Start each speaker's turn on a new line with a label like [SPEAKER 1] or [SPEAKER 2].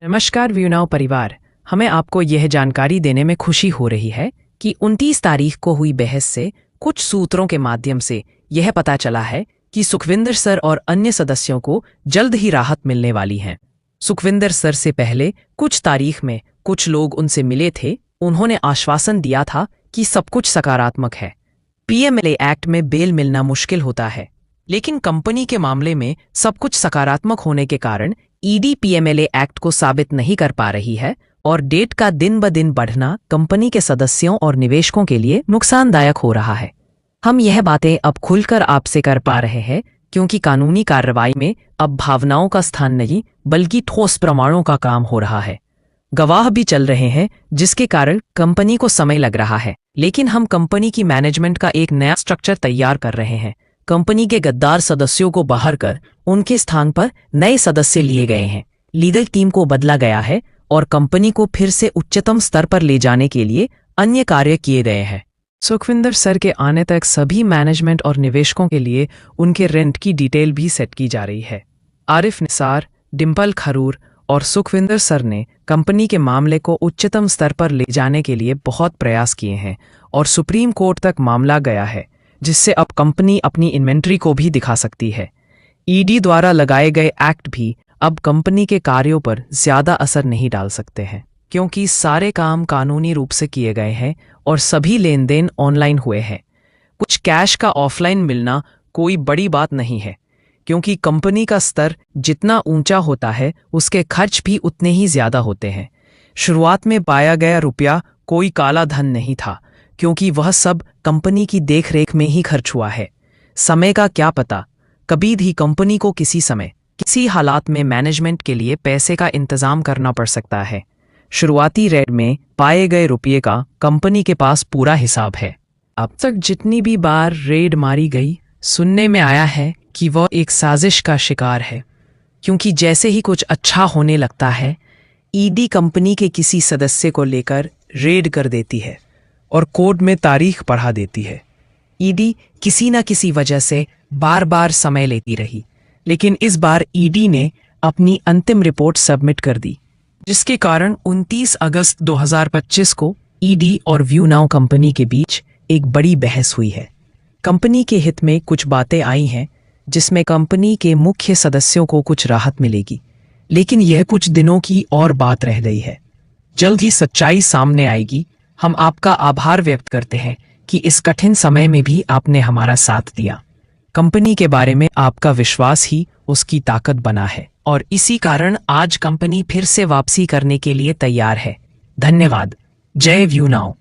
[SPEAKER 1] नमस्कार व्यूनाव परिवार, हमें आपको यह जानकारी देने में खुशी हो रही है कि 29 तारीख को हुई बहस से कुछ सूत्रों के माध्यम से यह पता चला है कि सुखविंदर सर और अन्य सदस्यों को जल्द ही राहत मिलने वाली है। सुखविंदर सर से पहले कुछ तारीख में कुछ लोग उनसे मिले थे। उन्होंने आश्वासन दिया था कि सब कुछ सकारात्मक है। पीएमएलए एक्ट में बेल मिलना मुश्किल होता है, लेकिन कंपनी के मामले में सब कुछ सकारात्मक होने के कारण ईडी पीएमएलए एक्ट को साबित नहीं कर पा रही है और डेट का दिन ब दिन बढ़ना कंपनी के सदस्यों और निवेशकों के लिए नुकसानदायक हो रहा है। हम यह बातें अब खुलकर आपसे कर पा रहे हैं क्योंकि कानूनी कार्रवाई में अब भावनाओं का स्थान नहीं बल्कि ठोस प्रमाणों का काम हो रहा है। गवाह भी चल रहे हैं जिसके कारण कंपनी को समय लग रहा है, लेकिन हम कंपनी की मैनेजमेंट का एक नया स्ट्रक्चर तैयार कर रहे हैं। कंपनी के गद्दार सदस्यों को बाहर कर उनके स्थान पर नए सदस्य लिए गए हैं। लीगल टीम को बदला गया है और कंपनी को फिर से उच्चतम स्तर पर ले जाने के लिए अन्य कार्य किए गए हैं। सुखविंदर सर के आने तक सभी मैनेजमेंट और निवेशकों के लिए उनके रेंट की डिटेल भी सेट की जा रही है। आरिफ निसार, डिंपल खरूर और सुखविंदर सर ने कंपनी के मामले को उच्चतम स्तर पर ले जाने के लिए बहुत प्रयास किए हैं और सुप्रीम कोर्ट तक मामला गया है, जिससे अब कंपनी अपनी इन्वेंट्री को भी दिखा सकती है। ईडी द्वारा लगाए गए एक्ट भी अब कंपनी के कार्यों पर ज्यादा असर नहीं डाल सकते हैं, क्योंकि सारे काम कानूनी रूप से किए गए हैं और सभी लेन देन ऑनलाइन हुए हैं। कुछ कैश का ऑफलाइन मिलना कोई बड़ी बात नहीं है, क्योंकि कंपनी का स्तर जितना ऊंचा होता है उसके खर्च भी उतने ही ज्यादा होते हैं। शुरुआत में पाया गया रुपया कोई काला धन नहीं था, क्योंकि वह सब कंपनी की देखरेख में ही खर्च हुआ है। समय का क्या पता, कभी भी कंपनी को किसी समय किसी हालात में मैनेजमेंट के लिए पैसे का इंतजाम करना पड़ सकता है। शुरुआती रेड में पाए गए रुपये का कंपनी के पास पूरा हिसाब है। अब तक जितनी भी बार रेड मारी गई, सुनने में आया है कि वह एक साजिश का शिकार है, क्योंकि जैसे ही कुछ अच्छा होने लगता है, ईडी कंपनी के किसी सदस्य को लेकर रेड कर देती है और कोर्ट में तारीख बढ़ा देती है। ईडी किसी न किसी वजह से बार बार समय लेती रही, लेकिन इस बार ईडी ने अपनी अंतिम रिपोर्ट सबमिट कर दी, जिसके कारण 29 अगस्त 2025 को ईडी और व्यूनाव कंपनी के बीच एक बड़ी बहस हुई है। कंपनी के हित में कुछ बातें आई हैं जिसमें कंपनी के मुख्य सदस्यों को कुछ राहत मिलेगी, लेकिन यह कुछ दिनों की और बात रह गई है। जल्द ही सच्चाई सामने आएगी। हम आपका आभार व्यक्त करते हैं कि इस कठिन समय में भी आपने हमारा साथ दिया। कंपनी के बारे में आपका विश्वास ही उसकी ताकत बना है और इसी कारण आज कंपनी फिर से वापसी करने के लिए तैयार है। धन्यवाद। जय व्यूनाव।